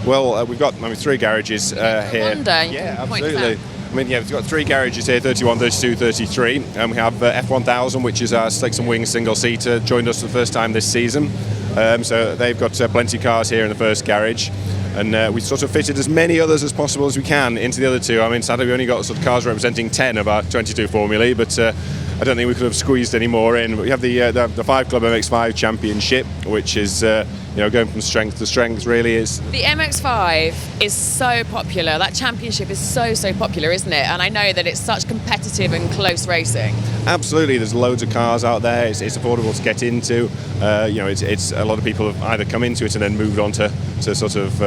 Well, we've got 3 garages here. Wonder, Yeah, absolutely. We've got 3 garages here, 31, 32, 33. We have F1000, which is our Slicks and Wings single-seater, joined us for the first time this season. So they've got plenty of cars here in the first garage. And we sort of fitted as many others as possible as we can into the other 2. Sadly, we only got sort of cars representing 10 of our 22 formulae, but I don't think we could have squeezed any more in. But we have the 5 Club MX5 Championship, which is going from strength to strength. Really is. The MX5 is so popular. That championship is so popular, isn't it? And I know that it's such competitive and close racing. Absolutely, there's loads of cars out there. It's affordable to get into. It's a lot of people have either come into it and then moved on to sort of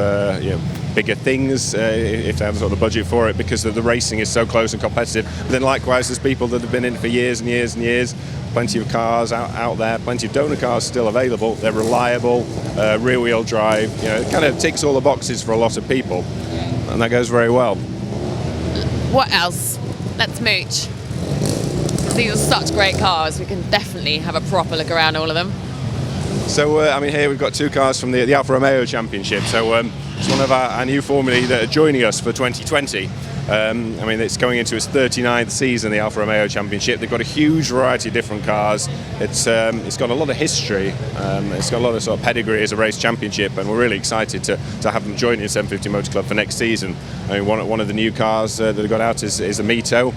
bigger things if they have sort of the budget for it, because the racing is so close and competitive. But then likewise, there's people that have been in it for years and years and years. Plenty of cars out there, plenty of donor cars still available. They're reliable, rear-wheel drive. It kind of ticks all the boxes for a lot of people, and that goes very well. What else? Let's mooch. These are such great cars. We can definitely have a proper look around all of them. So, here we've got 2 cars from the Alfa Romeo Championship. So, it's one of our new formulae that are joining us for 2020. It's going into its 39th season, the Alfa Romeo Championship. They've got a huge variety of different cars. It's got a lot of history. It's got a lot of sort of pedigree as a race championship, and we're really excited to have them join the 750 Motor Club for next season. One of the new cars that have got out is a Mito.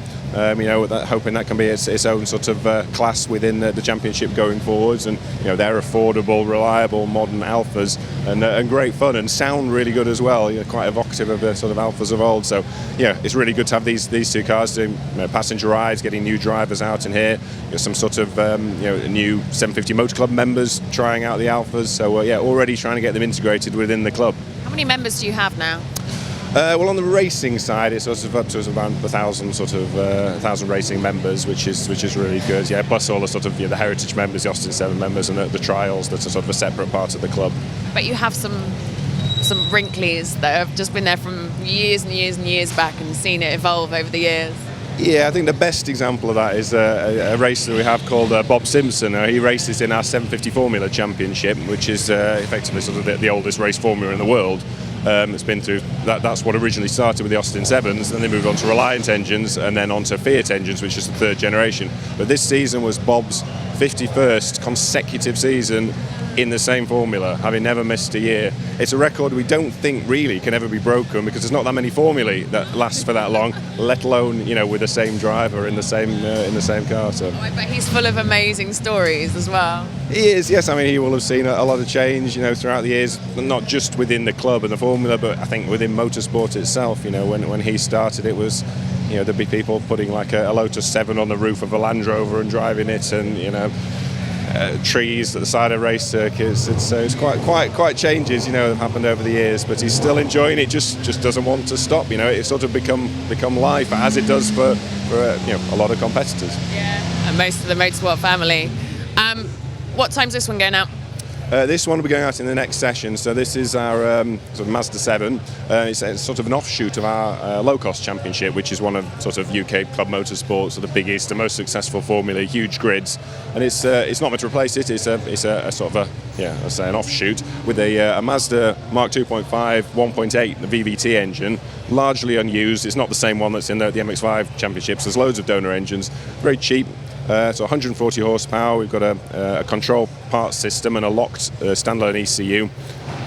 Hoping that can be its own sort of class within the championship going forwards, and they're affordable, reliable, modern Alphas, and great fun and sound really good as well. Quite evocative of the sort of Alphas of old. So it's really good to have these 2 cars doing passenger rides, getting new drivers out in here. Some sort of new 750 Motor Club members trying out the Alphas. So already trying to get them integrated within the club. How many members do you have now? Well, on the racing side, it's sort of up to around 1,000 racing members, which is really good. Yeah, plus all the sort of the heritage members, the Austin 7 members, and the trials that are sort of a separate part of the club. But you have some wrinklies that have just been there from years and years and years back and seen it evolve over the years. Yeah, I think the best example of that is a racer that we have called Bob Simpson. He races in our 750 Formula Championship, which is effectively sort of the oldest race formula in the world. It's been through that's what originally started with the Austin 7s, then they moved on to Reliant engines and then on to Fiat engines, which is the 3rd generation. But this season was Bob's 51st consecutive season in the same formula, having never missed a year. It's a record we don't think really can ever be broken, because there's not that many formulae that last for that long, let alone with the same driver in the same car. So I bet he's full of amazing stories as well. He is, yes. He will have seen a lot of change, throughout the years, not just within the club and the formula, but I think within motorsport itself. When he started, it was, there'd be people putting like a Lotus 7 on the roof of a Land Rover and driving it, and trees at the side of race circuits. It's quite changes, have happened over the years, but he's still enjoying it. Just doesn't want to stop. It's sort of become life, as it does for a lot of competitors. Yeah, and most of the motorsport family. What time's this one going out? This one will be going out in the next session. So this is our sort of Mazda 7. It's sort of an offshoot of our low-cost championship, which is one of sort of UK club motorsports, the biggest and most successful formula, huge grids. And it's not meant to replace it. It's a sort of let's say an offshoot with a Mazda Mark 2.5 1.8, the VVT engine, largely unused. It's not the same one that's in the MX5 championships. There's loads of donor engines, very cheap. So 140 horsepower, we've got a control parts system and a locked standalone ECU.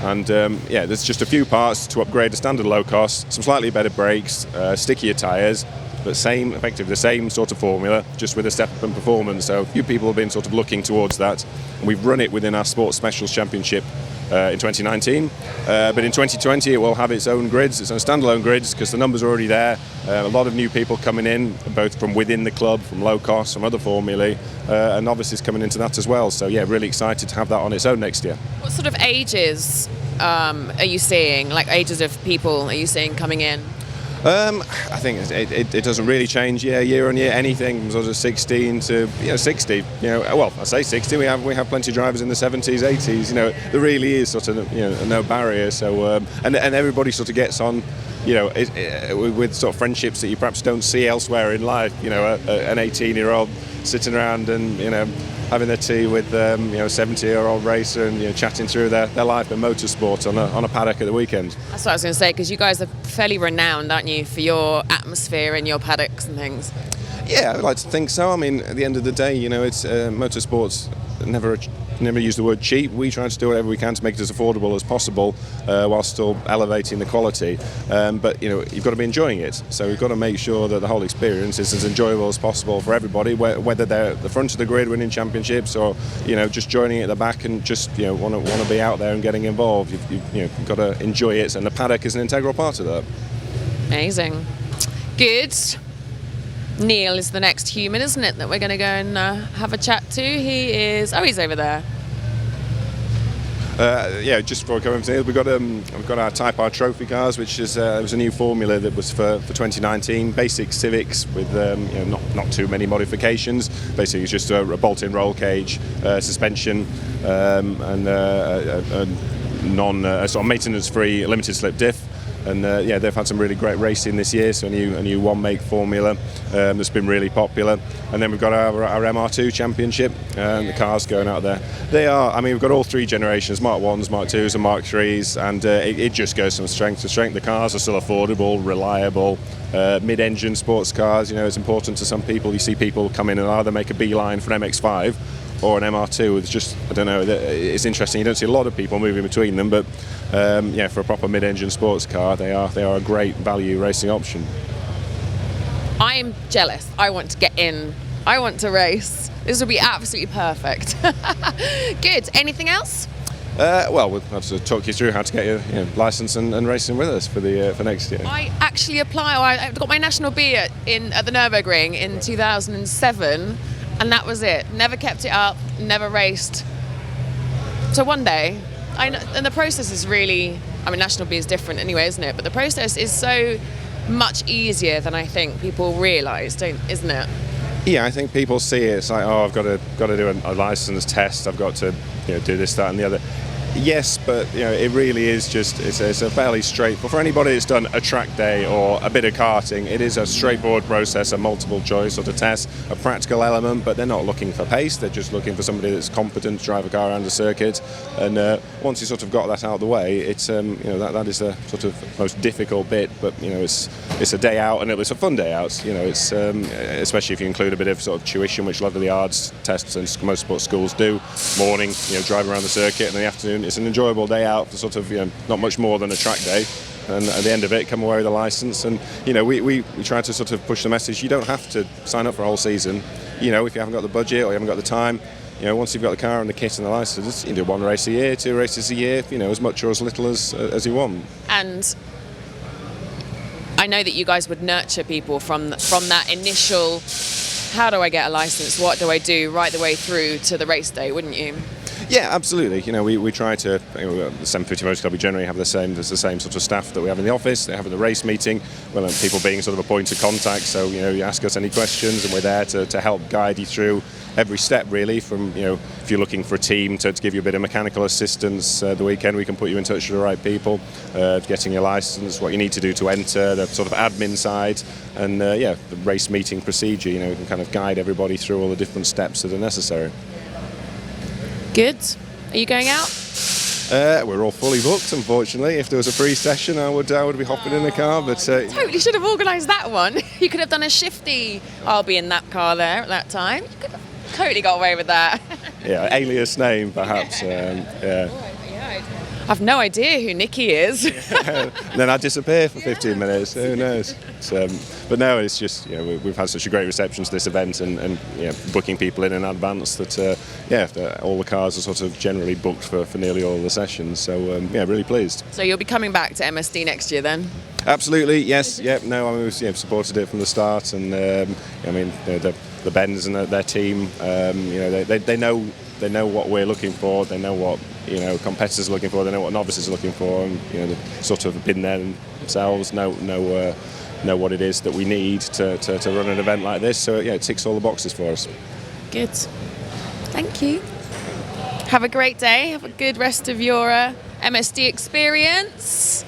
And there's just a few parts to upgrade a standard low cost, some slightly better brakes, stickier tyres, but effectively the same sort of formula, just with a step up in performance. So a few people have been sort of looking towards that. And we've run it within our Sports Specials Championship in 2019, but in 2020 it will have its own grids, its own standalone grids, because the numbers are already there. A lot of new people coming in, both from within the club, from low cost, from other formulae, and novices coming into that as well. So really excited to have that on its own next year. What sort of ages are you seeing, like ages of people are you seeing coming in? I think it doesn't really change year on year. Anything from sort of 16 to 60. Well, I say 60. We have plenty of drivers in the 70s, 80s. There really is sort of no barrier. So and everybody sort of gets on. With sort of friendships that you perhaps don't see elsewhere in life. An 18-year-old sitting around and having their tea with 70-year-old racer and chatting through their life in motorsport on a paddock at the weekend. That's what I was going to say, because you guys are fairly renowned, aren't you, for your atmosphere and your paddocks and things? Yeah, I'd like to think so. I mean, at the end of the day, it's motorsport's never use the word cheap. We try to do whatever we can to make it as affordable as possible while still elevating the quality. But you've got to be enjoying it. So we've got to make sure that the whole experience is as enjoyable as possible for everybody, whether they're at the front of the grid winning championships or just joining at the back and just want to be out there and getting involved. You've got to enjoy it, and the paddock is an integral part of that. Amazing. Good. Neil is the next human, isn't it, that we're going to go and have a chat to? He's over there. Just before coming to Neil, we've got our Type R trophy cars, which is it was a new formula that was for 2019. Basic Civics with not too many modifications. Basically, it's just a bolt-in roll cage, suspension, and a sort of maintenance-free limited slip diff. And they've had some really great racing this year, so a new one-make formula that's been really popular. And then we've got our MR2 championship, the cars going out there. We've got all three generations, Mark 1s, Mark 2s and Mark 3s, and it just goes from strength to strength. The cars are still affordable, reliable, mid-engine sports cars. It's important to some people. You see people come in and either make a beeline for an MX-5 or an MR2. It's just, I don't know, it's interesting. You don't see a lot of people moving between them, but for a proper mid-engine sports car, they are a great value racing option. I'm jealous. I want to get in. I want to race. This would be absolutely perfect. Good. Anything else? We'll have to talk you through how to get your license and racing with us for next year. I actually I got my national B at the Nürburgring in 2007. And that was it. Never kept it up, never raced. So one day, and the process is really, National B is different anyway, isn't it? But the process is so much easier than I think people realise, isn't it? Yeah, I think people see it. It's like, I've got to do a license test. I've got to do this, that, and the other. Yes, but it really is just it's a fairly straightforward. For anybody that's done a track day or a bit of karting, it is a straightforward process, a multiple choice sort of test, a practical element. But they're not looking for pace; they're just looking for somebody that's competent to drive a car around a circuit. And once you sort of got that out of the way, it's that is the sort of most difficult bit. But it's a day out, and it's a fun day out. It's especially if you include a bit of sort of tuition, which a lot of the ARDS tests and motorsport schools do. Morning, driving around the circuit, and in the afternoon. It's an enjoyable day out for sort of not much more than a track day, and at the end of it come away with a license. And we try to sort of push the message, you don't have to sign up for a whole season. If you haven't got the budget or you haven't got the time, once you've got the car and the kit and the license, you can do one race a year, 2 races a year, as much or as little as you want. And I know that you guys would nurture people from that initial how do I get a license, what do I do, right the way through to the race day, wouldn't you? Yeah, absolutely. We try to. The 750 Motor Club, we generally have the same sort of staff that we have in the office. They have in the race meeting. Well, people being sort of a point of contact. So you ask us any questions, and we're there to help guide you through every step. Really, from if you're looking for a team to give you a bit of mechanical assistance the weekend, we can put you in touch with the right people. Getting your license, what you need to do to enter, the sort of admin side, and the race meeting procedure. We can kind of guide everybody through all the different steps that are necessary. Good. Are you going out? We're all fully booked, unfortunately. If there was a free session, I would be hopping in the car. But totally should have organised that one. You could have done a shifty. I'll be in that car there at that time. You could have totally got away with that. Yeah, alias name perhaps. I've no idea who Nikki is. Then I disappear for 15 minutes. Who knows? But no, it's just we've had such a great reception to this event, and booking people in advance that all the cars are sort of generally booked for nearly all the sessions. So really pleased. So you'll be coming back to MSD next year then? Absolutely, yes. Yep. No, we've supported it from the start, and the Bens and their team. They know what we're looking for. They know what competitors are looking for. They know what novices are looking for, and they've sort of been there themselves. Know what it is that we need to run an event like this. So it ticks all the boxes for us. Good. Thank you. Have a great day. Have a good rest of your MSD experience.